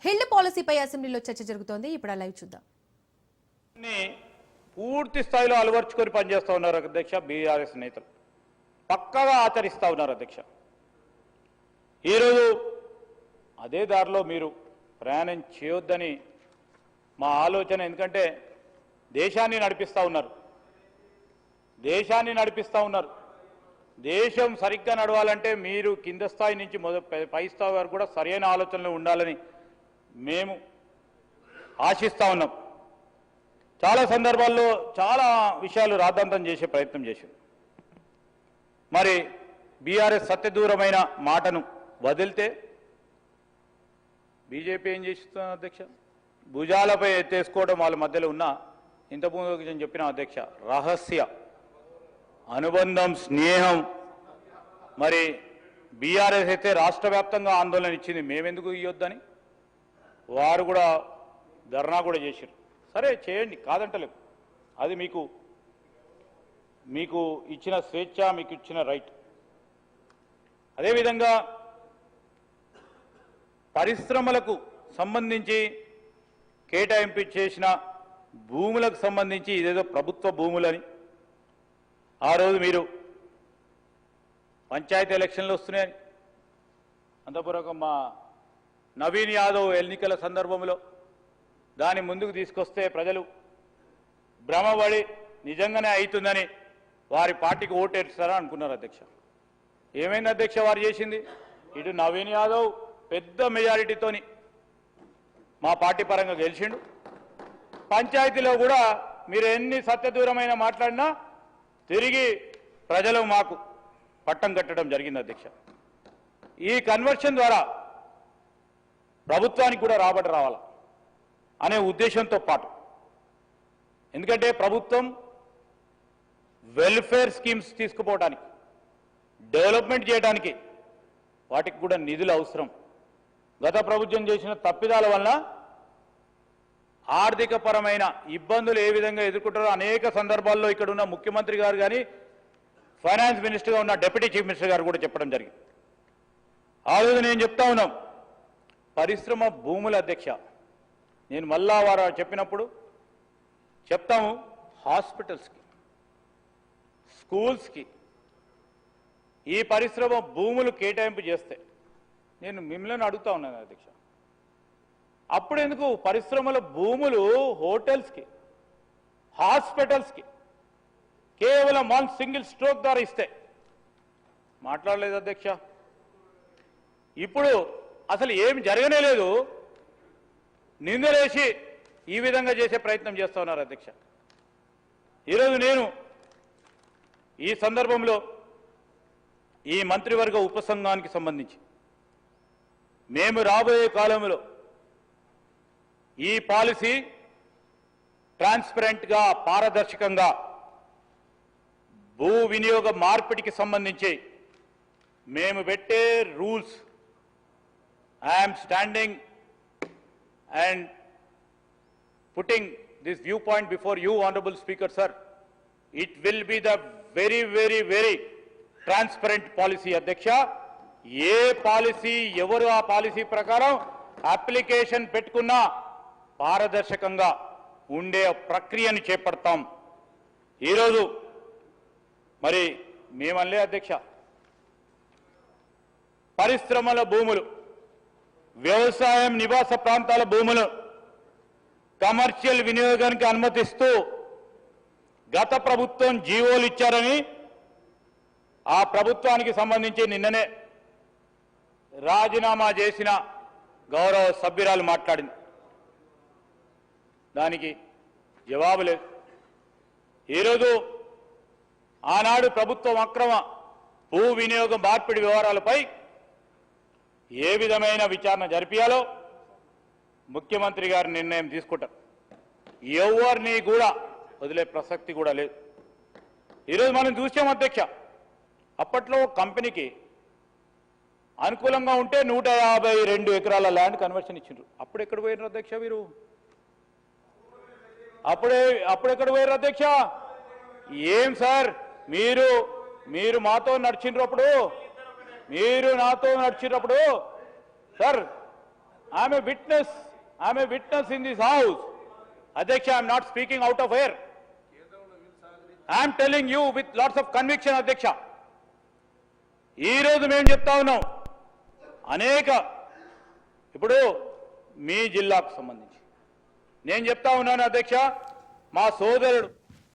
Held పాలసీపై అసెంబ్లీలో చర్చ జరుగుతోంది. ఇప్పుడు లైవ్ చూద్దాం. పూర్తి స్థాయిలో అలవర్చుకొని పనిచేస్తూ ఉన్నారు అధ్యక్ష. బీఆర్ఎస్ నేతలు పక్కాగా ఆచరిస్తూ ఉన్నారు అధ్యక్ష. ఈరోజు అదే దారిలో మీరు ప్రయాణం చేయొద్దని మా ఆలోచన. ఎందుకంటే దేశాన్ని నడిపిస్తూ ఉన్నారు, దేశం సరిగ్గా నడవాలంటే మీరు కింద స్థాయి నుంచి పై స్థాయి వరకు కూడా సరైన ఆలోచనలు ఉండాలని మేము ఆశిస్తూ ఉన్నాం. చాలా సందర్భాల్లో చాలా విషయాలు రాద్ధాంతం చేసే ప్రయత్నం చేశారు. మరి బీఆర్ఎస్ సత్యదూరమైన మాటను వదిలితే బీజేపీ ఏం చేస్తున్నారు అధ్యక్ష? భుజాలపై ఎత్తేసుకోవడం వాళ్ళ మధ్యలో ఉన్న ఇంతకుముందు నేను చెప్పిన అధ్యక్ష రహస్య అనుబంధం, స్నేహం. మరి బీఆర్ఎస్ అయితే రాష్ట్ర వ్యాప్తంగా ఆందోళన ఇచ్చింది, మేమెందుకు ఇవ్వద్దని వారు కూడా ధర్నా కూడా చేశారు. సరే చేయండి, కాదంటలేదు, అది మీకు ఇచ్చిన స్వేచ్ఛ, మీకు ఇచ్చిన రైట్. అదేవిధంగా పరిశ్రమలకు సంబంధించి కేటాయింపు చేసిన భూములకు సంబంధించి ఇదేదో ప్రభుత్వ భూములని ఆ రోజు మీరు పంచాయతీ ఎలక్షన్లు వస్తున్నాయని అంతపూర్వకం మా నవీన్ యాదవ్ ఎన్నికల సందర్భంలో దాన్ని ముందుకు తీసుకొస్తే ప్రజలు భ్రమపడి నిజంగానే అవుతుందని వారి పార్టీకి ఓటేస్తారా అనుకున్నారు అధ్యక్ష. ఏమైంది అధ్యక్ష వారు చేసింది? ఇటు నవీన్ యాదవ్ పెద్ద మెజారిటీతోని మా పార్టీ పరంగా గెలిచిండు. పంచాయతీలో కూడా మీరు ఎన్ని సత్యదూరమైన మాట్లాడినా తిరిగి ప్రజలు మాకు పట్టం కట్టడం జరిగింది అధ్యక్ష. ఈ కన్వర్షన్ ద్వారా ప్రభుత్వానికి కూడా రాబడి రావాలా అనే ఉద్దేశంతో పాటు, ఎందుకంటే ప్రభుత్వం వెల్ఫేర్ స్కీమ్స్ తీసుకుపోవడానికి, డెవలప్మెంట్ చేయడానికి వాటికి కూడా నిధులు అవసరం. గత ప్రభుత్వం చేసిన తప్పిదాల వలన ఆర్థిక పరమైన ఇబ్బందులు ఏ విధంగా ఎదుర్కొంటారో అనేక సందర్భాల్లో ఇక్కడ ఉన్న ముఖ్యమంత్రి గారు కానీ, ఫైనాన్స్ మినిస్టర్గా ఉన్న డిప్యూటీ చీఫ్ మినిస్టర్ గారు కూడా చెప్పడం జరిగింది. ఆ రోజు నేను చెప్తా ఉన్నాం, పరిశ్రమ భూముల అధ్యక్ష, నేను మళ్ళా వారు చెప్పినప్పుడు చెప్తాము, హాస్పిటల్స్కి, స్కూల్స్కి ఈ పరిశ్రమ భూములు కేటాయింపు చేస్తే నేను మిమ్మల్ని అడుగుతా ఉన్నాను అధ్యక్ష, అప్పుడు ఎందుకు పరిశ్రమల భూములు హోటల్స్కి, హాస్పిటల్స్కి కేవలం 1 సింగిల్ స్ట్రోక్ ద్వారా ఇస్తే మాట్లాడలేదు అధ్యక్ష. ఇప్పుడు అసలు ఏమి జరగనే లేదు, నిందలేసి ఈ విధంగా చేసే ప్రయత్నం చేస్తూ ఉన్నారు అధ్యక్ష. ఈరోజు నేను ఈ సందర్భంలో ఈ మంత్రివర్గ ఉపసంఘానికి సంబంధించి మేము రాబోయే కాలంలో ఈ పాలసీ ట్రాన్స్పరెంట్గా, పారదర్శకంగా భూ వినియోగ మార్పిడికి సంబంధించి మేము పెట్టే rules, I'm standing and putting this viewpoint before you, honorable speaker sir, it will be the very very very transparent policy adhyaksha. A policy ఎవరు ఆ పాలసీ ప్రకారం అప్లికేషన్ పెట్టుకున్నా పారదర్శకంగా ఉండే ప్రక్రియను చేపడతాం. ఈరోజు మరి మేమల్లే అధ్యక్ష, పరిశ్రమల భూములు, వ్యవసాయం, నివాస ప్రాంతాల భూములు కమర్షియల్ వినియోగానికి అనుమతిస్తూ గత ప్రభుత్వం జీవోలు ఇచ్చారని ఆ ప్రభుత్వానికి సంబంధించి నిన్ననే రాజీనామా చేసిన గౌరవ సభ్యురాలు మాట్లాడింది. దానికి జవాబు లేదు. ఈరోజు ఆనాడు ప్రభుత్వం అక్రమ భూ వినియోగ మార్పిడి వ్యవహారాలపై ఏ విధమైన విచారణ జరిపించాలో ముఖ్యమంత్రి గారు నిర్ణయం తీసుకుంటారు. ఎవరిని కూడా వదిలే ప్రసక్తి కూడా లేదు. ఈరోజు మనం చూసాం అధ్యక్ష, అప్పట్లో కంపెనీకి అనుకూలంగా ఉంటే 152 ఎకరాల ల్యాండ్ కన్వర్షన్ ఇచ్చిండ్రు. అప్పుడు ఎక్కడ పోయినారు అధ్యక్ష మీరు? అప్పుడెక్కడ పోయారు అధ్యక్ష? ఏం సార్ మీరు మాతో నడిచినప్పుడు, మీరు నాతో నడిచినప్పుడు sir I'm a witness in this house. అధ్యక్ష, I'm not speaking out of air. I'm telling you with lots of conviction. అధ్యక్ష, ఈ రోజు మేము చెప్తా ఉన్నాం అనేక, ఇప్పుడు మీ జిల్లాకు సంబంధించి నేను చెప్తా ఉన్నాను అధ్యక్ష, మా సోదరుడు